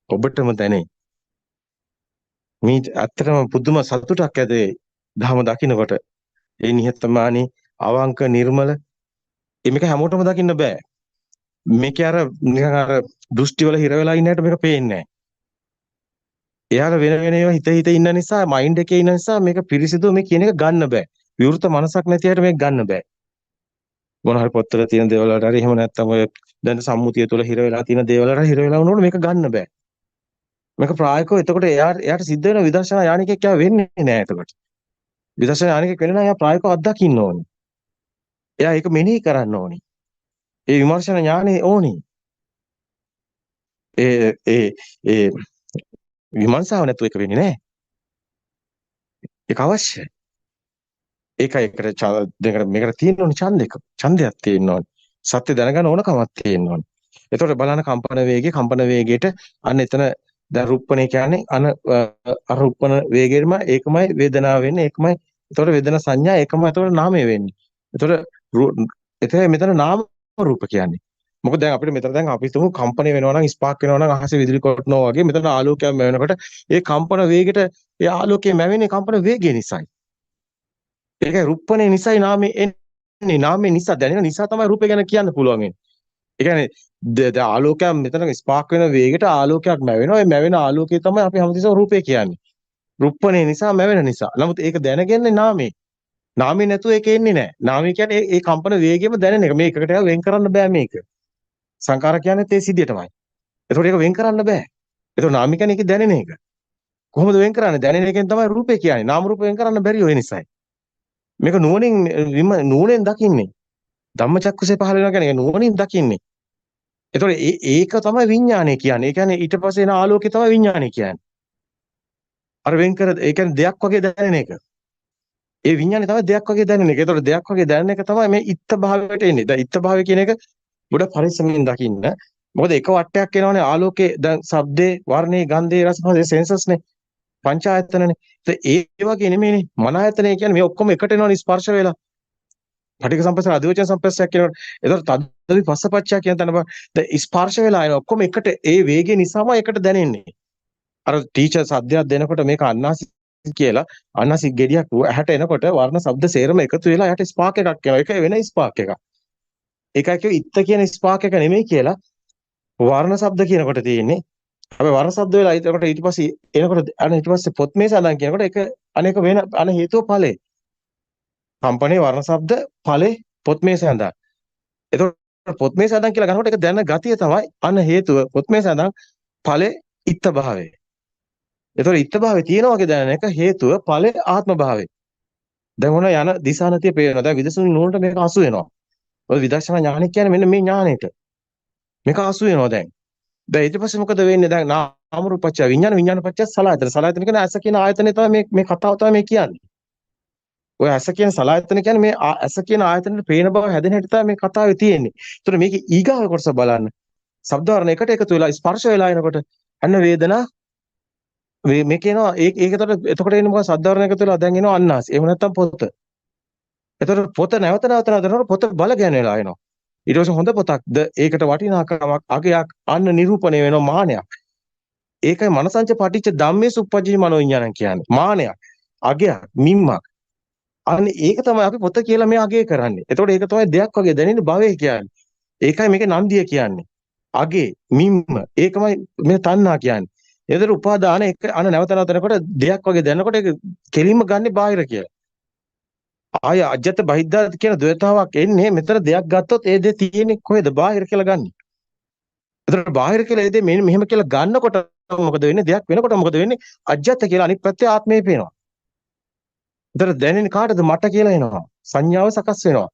ඔබටම දැනේ. මේ ඇත්තටම පුදුම සතුටක් ඇද ධහම දකින්නකොට. ඒ නිහතමානී අවංක නිර්මල මේක හැමෝටම දකින්න බෑ. මේක අර නිකන් අර දෘෂ්ටි වල හිර වෙලා ඉන්නයට මේක පේන්නේ නැහැ. එයාලා වෙන වෙන ඒවා හිත හිත ඉන්න නිසා මයින්ඩ් එකේ ඉන්න නිසා මේක පිරිසිදු මේ කියන එක ගන්න බෑ. විවෘත මනසක් නැති අයට මේක ගන්න බෑ. මොන හරි පොත්වල තියෙන දේවල් වලට හරි එහෙම නැත්නම් ඔය දැන් සම්මුතිය තුළ හිර වෙලා තියෙන දේවල් වලට හිර වෙලා වුණොත් මේක ගන්න බෑ. මේක ප්‍රායෝගිකව එතකොට එයාට සිද්ධ වෙන විදර්ශනා යානිකෙක් යා වෙන්නේ නැහැ එතකොට. විදර්ශනා යානිකෙක් වෙන්න නම් එයා ප්‍රායෝගිකව අත්දකින්න ඕනේ. එයා ඒක මෙනෙහි කරන්න ඕනේ. ඒ විමර්ශන ඥානෙ ඕනේ. ඒ විමර්ශාව නැතුව ඒක වෙන්නේ නැහැ. ඒක අවශ්‍යයි. ඒකයි එකට දෙකට මේකට තියෙන්න ඕනේ ඡන්දයක්. ඡන්දයක් තියෙන්න ඕනේ. සත්‍ය දැනගන්න ඕනකමක් තියෙන්න ඕනේ. එතකොට බලන්න කම්පන වේගයට අන්න එතන දැන් රුප්පණේ කියන්නේ අරුප්පන වේගෙම ඒකමයි වේදනාව වෙන්නේ ඒකමයි. එතකොට වේදනා සංඥා ඒකමයි. එතකොට නාමය වෙන්නේ. එතකොට මෙතන නාම රූප කියන්නේ. මොකද දැන් අපිට මෙතන දැන් අපි තුමු කම්පණය වෙනවා නම් ස්පාක් වෙනවා නම් අහසේ විදුලි කොටනවා වගේ මෙතන ආලෝකයක් මැවෙනකොට ඒ කම්පන වේගයට ඒ ආලෝකයේ මැවෙන්නේ කම්පන වේගය නිසායි. ඒකයි රුප්පණේ නිසායි නාමේ එන්නේ. නාමේ නිසා දැනෙන නිසා තමයි රූපය ගැන කියන්න පුළුවන් වෙන්නේ. ඒ කියන්නේ ආලෝකයක් මෙතන ස්පාක් වෙන වේගයට ආලෝකයක් මැවෙනවා. ඒ මැවෙන ආලෝකය තමයි අපි හැමතිස්සම රූපය කියන්නේ. රුප්පණේ නිසා මැවෙන නිසා. නමුත් ඒක දැනගන්නේ නාමේ. නාමේ නැතුව ඒක එන්නේ නැහැ. නාමේ කියන්නේ ඒ කම්පන වේගයම දැනෙන එක. මේකකට වෙන් කරන්න බෑ මේක. සංකාර කියන්නේ ඒ සිද්ධියටමයි. ඒතකොට ඒක වෙන් කරන්න බෑ. ඒතකොට නාම කියන්නේ ඒක දැනෙන එක. කොහොමද වෙන් කරන්නේ? දැනෙන එකෙන් තමයි රූපේ කියන්නේ. නාම රූප වෙන් කරන්න බැරි ඔය නිසායි. මේක නුවණෙන් දකින්නේ. ධම්මචක්කුසේ පහළ වෙනවා කියන්නේ නුවණින් දකින්නේ. ඒතකොට ඒක තමයි විඥානය කියන්නේ. ඒ කියන්නේ ඊට පස්සේ එන ආලෝකය තමයි විඥානය කියන්නේ. අර වෙන් කර ඒ කියන්නේ දෙයක් වගේ දැනෙන එක. ඒ විඥානය තමයි දෙයක් වගේ දැනෙන එක. ඒතකොට දෙයක් වගේ දැනෙන එක තමයි මේ ඉත්ත භාවයට එන්නේ. දැන් ඉත්ත භාවය කියන එක ගොඩ පරිස්සමෙන් දකින්න. මොකද එක වටයක් එනවනේ ආලෝකයේ දැන් ශබ්දේ, වර්ණේ, ගන්ධේ, රස, පහසේ සෙන්සස්නේ. පංච ආයතනනේ. ඒ වගේ නෙමෙයිනේ. මන ආයතනය කියන්නේ මේ ඔක්කොම එකට එනවනේ ස්පර්ශ වෙලා. පටික සම්පස්සන අධිවචන සම්පස්සයක් කියනකොට එතකොට තද්දවි පස්සපච්චය කියන තැන දැන් ස්පර්ශ වෙලා එන ඔක්කොම එකට ඒ වේගය නිසාම එකට දැනෙන්නේ. අර ටීචර් සද්දයක් දෙනකොට මේක අන්නාසි කියලා අන්නාසි ගෙඩියක් ඇහැට එනකොට වර්ණ ශබ්ද සේරම එකතු වෙලා එයාට ස්පාක් එකක් එනවා. ඒක වෙන ස්පාක් එකක්. ඒකයි කිව්ව ඉත්ත කියන ස්පාක් එක නෙමෙයි කියලා වර්ණ ශබ්ද කියනකොට තියෙන්නේ. අපි වර්ණ ශබ්ද වෙලා එතකොට ඊට පස්සේ එනකොට අනේ ඊට පස්සේ පොත් මේ සඳහන් කියනකොට ඒක අනේක වෙන අන හේතුව ඵලේ. කම්පණේ වර්ණ ශබ්ද ඵලේ පොත් මේ සඳහන්. එතකොට පොත් මේ සඳහන් කියලා ගන්නකොට ඒක දැන ගතිය තමයි අන හේතුව පොත් මේ සඳහන් ඵලේ ඉත්ත භාවය. එතකොට ඉත්ත භාවය තියෙන වගේ දැනන එක හේතුව ඵලේ ආත්ම භාවය. දැන් මොන යන දිශානතිය පේනවා. දැන් විදසුනි නෝනට මේක අසු වෙනවා. ඔය විදර්ශනා ඥානෙ කියන්නේ මෙන්න මේ ඥානෙට. මේක අසු වෙනවා දැන්. දැන් ඊට පස්සේ මොකද වෙන්නේ? දැන් නාම රූපච්ච විඥාන විඥානපච්ච සලආයතන. සලආයතන කියන්නේ ඇස කියන ආයතනේ තමයි මේ කතාව තමයි මේ කියන්නේ. ඔය ඇස කියන සලආයතන කියන්නේ මේ ඇස කියන ආයතනෙට පේන බව හැදෙන හැටි තමයි මේ කතාවේ තියෙන්නේ. ඒතර මේකේ ඊගාව කොටස බලන්න. ශබ්ද වර්ණ එකට එකතු වෙලා ස්පර්ශ වෙලා එනකොට අන්න වේදනා මේ කියනවා එතකොට එන්නේ මොකද ශබ්ද වර්ණ එකතු වෙලා දැන් එනවා අන්නාසි. එහෙම නැත්නම් පොත. එතකොට පොත නැවත නවතනකොට පොත බල ගැන වෙලා එනවා. ඊට පස්සේ හොඳ පොතක්ද ඒකට වටිනාකමක් අගයක් අන්න නිරූපණය වෙනවා මානයක්. ඒකයි මනසංච පටිච්ච ධම්මේ සුප්පජ්ජි මනෝවිඤ්ඤාණං කියන්නේ. මානයක්, අගයක්, මිම්මක්. අනේ ඒක තමයි අපි පොත කියලා මේ අගය කරන්නේ. එතකොට ඒක තමයි දෙයක් වගේ දැනෙන්නේ භවය කියන්නේ. ඒකයි මේකේ නන්දිය කියන්නේ. අගේ, මිම්ම ඒකමයි මේ තණ්හා කියන්නේ. එතකොට උපාදාන එක අන නැවත නවතනකොට දෙයක් වගේ දැනනකොට ඒක කෙලින්ම ගන්නෙ බාහිර කියලා. ආය අජ්ජත බහිද්දා කියන ද්වේතාවක් එන්නේ මෙතන දෙයක් ගත්තොත් ඒ දේ තියෙන්නේ කොහෙද බාහිර කියලා ගන්න. එතකොට බාහිර කියලා ඒ දේ මෙහෙම කියලා ගන්නකොට මොකද වෙන්නේ? දෙයක් වෙනකොට මොකද වෙන්නේ? අජ්ජත කියලා අනිත් පැත්තේ ආත්මය පේනවා. එතකොට දැනෙන්නේ කාටද? මට කියලා එනවා. සංඥාව සකස් වෙනවා.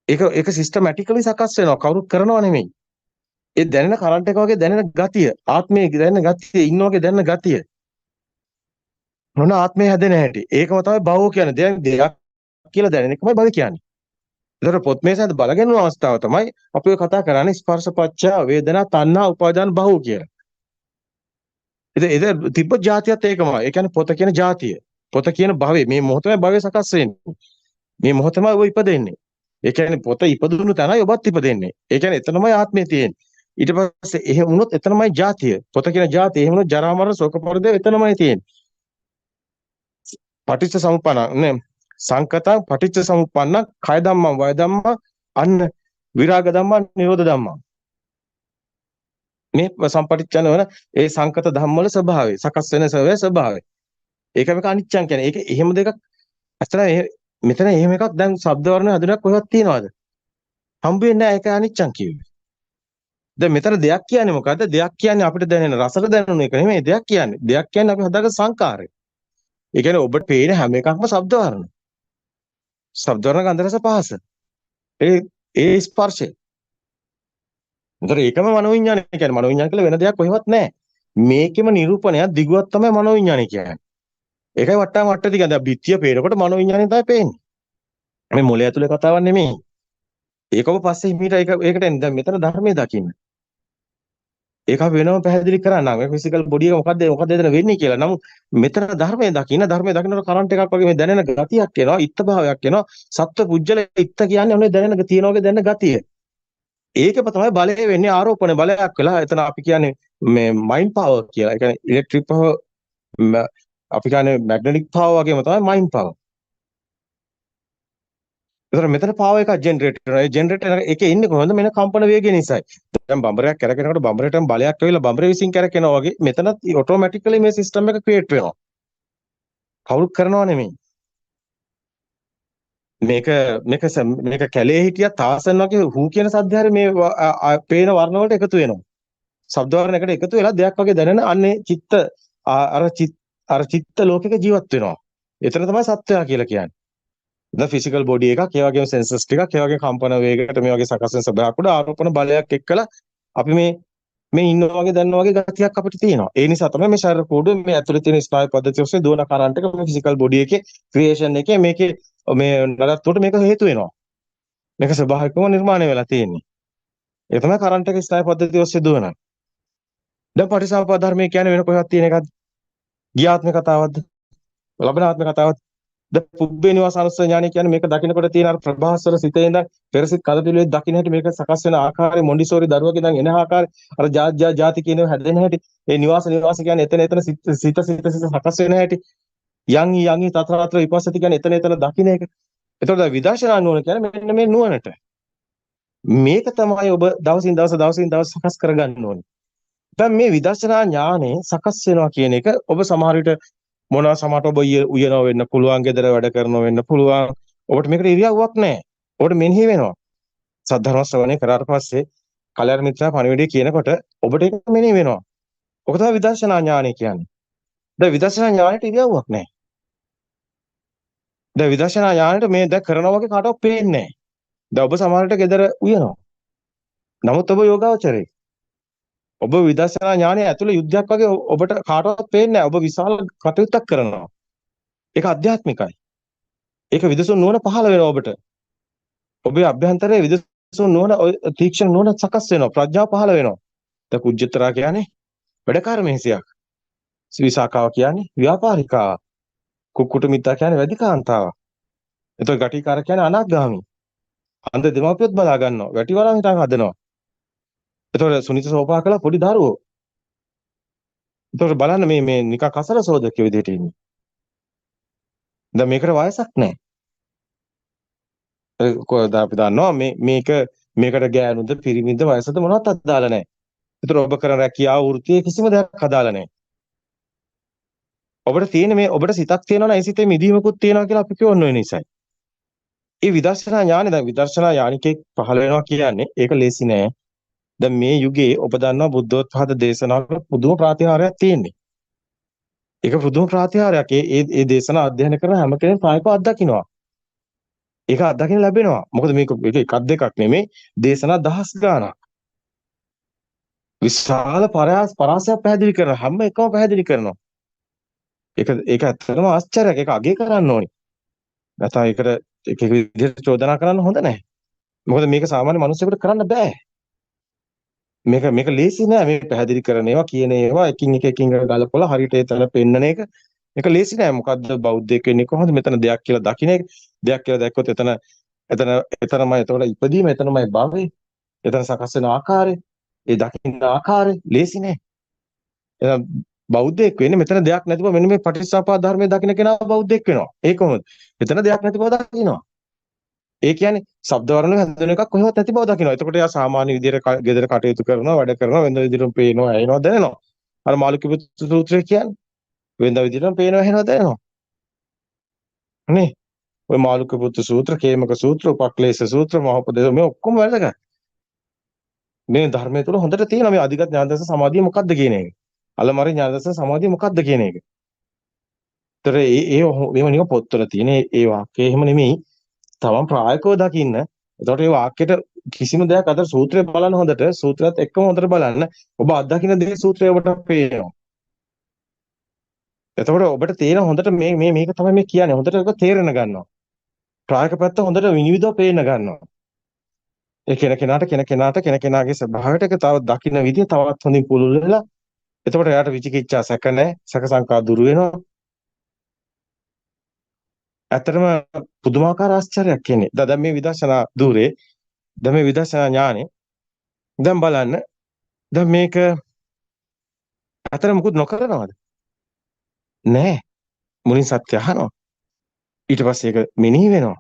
ඒක සිස්ටමැටිකලි සකස් වෙනවා. කවුරුත් කරනව නෙමෙයි. ඒ දැනෙන කරන්ට් එක වගේ දැනෙන ගතිය, ආත්මයේ දැනෙන ගතිය, ඉන්න වගේ දැනෙන ගතිය. මොන ආත්මය හැදෙන හැටි. ඒකම තමයි භවෝ කියන්නේ. දෙයක් කියලා දැනෙන එකමයි භව කියන්නේ. ඒතර පොත් මේසෙන් බලගෙන යන අවස්ථාව තමයි අපි ඔය කතා කරන්නේ ස්පර්ශපච්චය වේදනා තණ්හා උපාදාන භව කියලා. ඉතින් තිබ්බ જાතියත් ඒකමයි. ඒ කියන්නේ පොත කියන જાතිය. පොත කියන භවය මේ මොහොතේ භවය සකස් වෙන්නේ. මේ මොහොතමයි ඔය ඉපදෙන්නේ. ඒ කියන්නේ පොත ඉපදුණු තැනයි ඔබත් ඉපදෙන්නේ. ඒ කියන්නේ එතනමයි ආත්මය තියෙන්නේ. ඊට පස්සේ එහෙම වුණොත් එතනමයි ජාතිය. පොත කියන ජාතිය. එහෙම වුණොත් ජරා මරණ ශෝක පරිදේ එතනමයි තියෙන්නේ. පටිච්ච සමුප්පන්න නේ සංකතං පටිච්ච සමුප්පන්න කය ධම්මං වය ධම්මං අන්න විරාග ධම්මං නිරෝධ ධම්මං. මේ සම්පටිච්ඡන වන ඒ සංකත ධම්ම වල ස්වභාවය සකස් වෙන ස්වභාවය. ඒක මේක අනිච්චං කියන්නේ. ඒක එහෙම දෙකක් අතන මෙතන එහෙම එකක් දැන් ශබ්ද වර්ණ හඳුනක් කොහෙවත් තියනවද? හම්බ වෙන්නේ නැහැ. ඒක අනිච්චං කියුවේ. දැන් මෙතන දෙයක් කියන්නේ මොකද්ද? දෙයක් කියන්නේ අපිට දැනෙන රසට දැනුන එක නෙමෙයි දෙයක් කියන්නේ. දෙයක් කියන්නේ අපි හදාගන්න සංකාරය. ඒ කියන්නේ ඔබට පේන හැම එකක්ම ශබ්ද වර්ණ. ශබ්ද වර්ණ ගන්ධ රස පහස. ඒ ස්පර්ශය. ඒතර ඒකම මනෝවිඤ්ඤාණය කියන්නේ මනෝවිඤ්ඤාණ කියලා වෙන දෙයක් කොහෙවත් නැහැ. මේකෙම නිරූපණයක් දිගුවක් තමයි මනෝවිඤ්ඤාණය කියන්නේ. ඒකයි වට්ටම් වට්ට දිග. දැන් බිත්තිය පේනකොට මනෝවිඤ්ඤාණය තමයි පේන්නේ. මේ මොළය ඇතුලේ කතාවක් නෙමෙයි. ඒකම පස්සේ හිමීට ඒකට එන්න. දැන් මෙතන ධර්මයේ දකින්න. ඒක අපි වෙනම පැහැදිලි කරන්නම්. මේ ෆිසිකල් බොඩි එක මොකද්ද එතන වෙන්නේ කියලා. නමුත් මෙතන ධර්මයේ දකින්නකොට කරන්ට් එකක් වගේ මේ දැනෙන ගතියක් එනවා, ඉත්ත භාවයක් එනවා. සත්ව පුජ්‍යල ඉත්ත කියන්නේ ඔන්නේ දැනෙන තියෙන වගේ දැනෙන ගතිය. ඒකම තමයි බලය වෙන්නේ ආරෝපණ බලයක් වෙලා. එතන අපි කියන්නේ මේ මයින්ඩ් පවර් කියලා. ඒ කියන්නේ ඉලෙක්ට්‍රික් පවර් අපි කියන්නේ මැග්නටික් පවර් වගේම තමයි මයින්ඩ් පවර්. ඒතර මෙතන පාව එකක් ජෙනරේට් කරනවා. ඒ ජෙනරේටර් එකේ ඉන්නේ කොහොමද? මෙන්න කම්පන වේගය නිසායි. දැන් බම්බරයක් කැරකෙනකොට බම්බරේටම බලයක් ඇවිල්ලා බම්බරේ විසින් කැරකෙනවා වගේ මෙතනත් ඔටෝමැටිකලි මේ සිස්ටම් එක ක්‍රියේට් වෙනවා. කවුරුත් කරනව නෙමෙයි. මේක කැලේ හිටියත් තාසන් වගේ හූ කියන සද්ද හැරි මේ පේන වර්ණ වලට එකතු වෙනවා. ශබ්ද වර්ණ එකට එකතු වෙලා දෙයක් වගේ දැනෙන අන්නේ අර චිත්ත ලෝකෙක ජීවත් වෙනවා. එතන තමයි සත්වයා කියලා කියන්නේ. දැන් ෆිසිකල් බොඩි එකක්, ඒ වගේම සෙන්සර්ස් ටිකක්, ඒ වගේම කම්පන වේගයකට මේ වගේ සකස් වෙන ස්වභාවයක් උඩ ආරෝපණ බලයක් එක්කලා අපි මේ ඉන්නවා වගේ දැනනවා වගේ ගතියක් අපිට තියෙනවා. ඒ නිසා තමයි මේ ශරීර කෝඩුවේ මේ ඇතුලේ තියෙන ස්නායු පද්ධතිය ඔස්සේ දුවන කරන්ට් එක මේ ෆිසිකල් බොඩි එකේ ක්‍රියේෂන් එකේ මේකේ මේ නඩත්තුවට මේක හේතු වෙනවා. මේක ස්වභාවිකවම නිර්මාණය වෙලා තියෙන්නේ. ඒ තමයි කරන්ට් එක ස්නායු පද්ධතිය ඔස්සේ දුවන. දැන් පටිසම්පාද ධර්මයේ කියන්නේ වෙන කොහෙවත් තියෙන එකක්ද? ගියාත්ම කතාවක්ද? ලබනාත්ම කතාවක්ද? ද පුබ්බේ නිවාසානුස්සය ඥානය කියන්නේ මේක දකින්නකොට තියෙන අර ප්‍රභාස්වර සිතේ ඉඳන් පෙරසිට කලපිලුවේ දකින්න හැටි මේක සකස් වෙන ආකාරය මොන්ඩිසෝරි දරුවගේ ඉඳන් එන ආකාරය අර ಜಾති කියන හැදෙන හැටි ඒ නිවාස කියන්නේ එතන සිත සකස් වෙන හැටි යං තතරාත්‍ර විපස්සති කියන්නේ එතන දකින්න එක. එතකොට විදර්ශනා නුවණ කියන්නේ මෙන්න මේ නුවණට. මේක තමයි ඔබ දවසින් දවස සකස් කරගන්න ඕනේ. දැන් මේ විදර්ශනා ඥානෙ සකස් වෙනවා කියන එක ඔබ සමහර විට මොනවා සමහරට ඔබ උයනවා වෙන්න පුළුවන්, gedara වැඩ කරනවා වෙන්න පුළුවන්. ඔබට මේකට ඉරියව්වක් නැහැ. ඔබට මෙනෙහි වෙනවා. සද්ධර්ම ශ්‍රවණය කරාට පස්සේ කල්‍යාණ මිත්‍රා පණිවිඩය කියනකොට ඔබට ඒක මෙනෙහි වෙනවා. ඔක තමයි විදර්ශනා ඥානය කියන්නේ. දැන් විදර්ශනා ඥානෙට ඉරියව්වක් නැහැ. දැන් විදර්ශනා ඥානෙට මේ දැන් කරනවා වගේ කාටවත් පේන්නේ නැහැ. දැන් ඔබ සමහරට gedara උයනවා. නමුත් ඔබ යෝගාවචරේ. ඔබ විදර්ශනා ඥානය ඇතුළේ යුද්ධයක් වගේ ඔබට කාටවත් පේන්නේ නැහැ. ඔබ විශාල කටයුත්තක් කරනවා. ඒක අධ්‍යාත්මිකයි. ඒක විදසුන් නුවණ පහළ වෙනවා ඔබට. ඔබේ අභ්‍යන්තරයේ විදසුන් නුවණ තීක්ෂණ නුවණ සකස් වෙනවා. ප්‍රඥාව පහළ වෙනවා. දැන් කුජ්ජතරා කියන්නේ වැඩකාර මෙහෙසියක්. විසාකාව කියන්නේ ව්‍යාපාරිකාව. කුක්කුට මිත්තා කියන්නේ වැඩිකාන්තාවක්. එතකොට ගටිකාර කියන්නේ අනාගාමී. අන්ද දෙමාපියොත් බලා ගන්නවා. වැටි වරන් හිටන් හදනවා. එතකොට සුනිත සෝපා කළා පොඩි දරුවෝ. එතකොට බලන්න මේ නිකන් කසල සෝදක විදිහට ඉන්නේ. දැන් මේකට වයසක් නැහැ. කොහොමද අපි දන්නවා මේකට ගෑනුද පිරිමිද වයසද මොනවත් අදාළ නැහැ. ඒතර ඔබ කරන රැකියාව වෘත්තියේ කිසිම දෙයක් අදාළ නැහැ. ඔබට තියෙන මේ ඔබට සිතක් තියෙනවා නම් ඒ සිතේ මිදීමකුත් තියෙනවා කියලා අපි කියවන්න වෙන නිසායි. ඒ විදර්ශනා ඥානෙ දැන් විදර්ශනා ඥානිකෙක් පහළ වෙනවා කියන්නේ ඒක ලේසි නෑ. දැන් මේ යුගයේ ඔබ දන්නවා බුද්ධෝත්පාද දේශනාවක පුදුම ප්‍රාතිහාර්යයක් තියෙන්නේ. ඒක පුදුම ප්‍රාතිහාර්යයක්. ඒ දේශනා අධ්‍යයනය කරන හැම කෙනෙක්ම ප්‍රායෝගිකව අත්දකින්නවා. ඒක අත්දකින්න ලැබෙනවා. මොකද මේක එකක් දෙකක් නෙමෙයි දේශනා දහස් ගාණක්. විශාල පරාසයක් පැහැදිලි කරන හැම එකම පැහැදිලි කරනවා. ඒක ඇත්තටම ආශ්චර්යයක්. ඒක අගය කරන්න ඕනි. නැත්නම් ඒකට එක විදිහට චෝදනා කරන්න හොඳ නැහැ. මොකද මේක සාමාන්‍ය මිනිස්සුන්ට කරන්න බෑ. මේක ලේසි නෑ මේ පැහැදිලි කරන ඒවා කියන ඒවා එකින් එක ගලපලා හරියට ඒ තැන පෙන්නන එක. මේක ලේසි නෑ. මොකද්ද බෞද්ධයෙක් වෙන්නේ කොහොමද මෙතන දෙයක් කියලා දකින්න එක. දෙයක් කියලා දැක්කොත් එතනමයි එතකොට ඉපදීම එතනමයි භවය. එතන සකස් වෙන ආකාරය. ඒ දකින්න ආකාරය ලේසිනේ. එහෙනම් බෞද්ධයෙක් වෙන්නේ මෙතන දෙයක් නැතිව මෙන්න මේ පටිච්චසමුප්පාද ධර්මයේ දකින්න කෙනා බෞද්ධයෙක් වෙනවා. ඒ කොහොමද? මෙතන දෙයක් නැති බව දකින්නවා. ඒ කියන්නේ ශබ්ද වර්ණ හැදෙන එකක් කොහෙවත් නැති බව දකින්නවා. එතකොට එයා සාමාන්‍ය විදිහට ගෙදර කටයුතු කරනවා, වැඩ කරනවා, වෙනද විදිහටම පේනවා, ඇහෙනවා, දැනෙනවා. අර මාළුක්‍ය සූත්‍රය කියන්නේ වෙනද විදිහටම පේනවා, ඇහෙනවා, දැනෙනවා. නේ? ඔය මාළුක්‍ය පුත්තු සූත්‍ර, කේමක සූත්‍ර, උපක්ලේශ සූත්‍ර, මහෝපදේශ මේ ඔක්කොම වැදගත්. මේ ධර්මයේ තුල හොඳට තියෙනවා මේ අධිගත ඥාන දර්ශන සමාධිය මොකක්ද කියන එක. අලමරි ඥාන දර්ශන සමාධිය මොකක්ද කියන එක. ඒතර මේව නිකන් පොත්වල තියෙන ඒ වාක්‍යය එහෙම නෙමෙයි. තමන් ප්‍රායෝගිකව දකින්න. එතකොට මේ වාක්‍යයට කිසිම දෙයක් අතර සූත්‍රය බලන්න හොඳට සූත්‍රයත් එක්කම හොඳට බලන්න. ඔබ අත්දකින්න දේ සූත්‍රය ඔබට පේනවා. එතකොට ඔබට තේරෙන හොඳට මේක තමයි මේ කියන්නේ. හොඳට ඒක තේරෙන ගන්නවා. ප්‍රායෝගික පැත්ත හොඳට විනිවිදව පේන්න ගන්නවා. ඒ කෙනාගේ ස්වභාවයට ඒක තව දකින්න විදිය තවත් හොඳින් පුළුල් වෙලා එතකොට එයාට විචිකිච්ඡා සැක නැහැ. සැක සංකා දුරු වෙනවා. ඇත්තටම පුදුමාකාර ආශ්චර්යයක් කියන්නේ. දැන් මේ විදර්ශනා ධූරේ දැන් මේ විදර්ශනා ඥානෙ දැන් බලන්න දැන් මේක අතර මුකුත් නොකරනවද? නෑ. මුලින් සත්‍ය අහනවා. ඊට පස්සේ ඒක මෙනෙහි වෙනවා.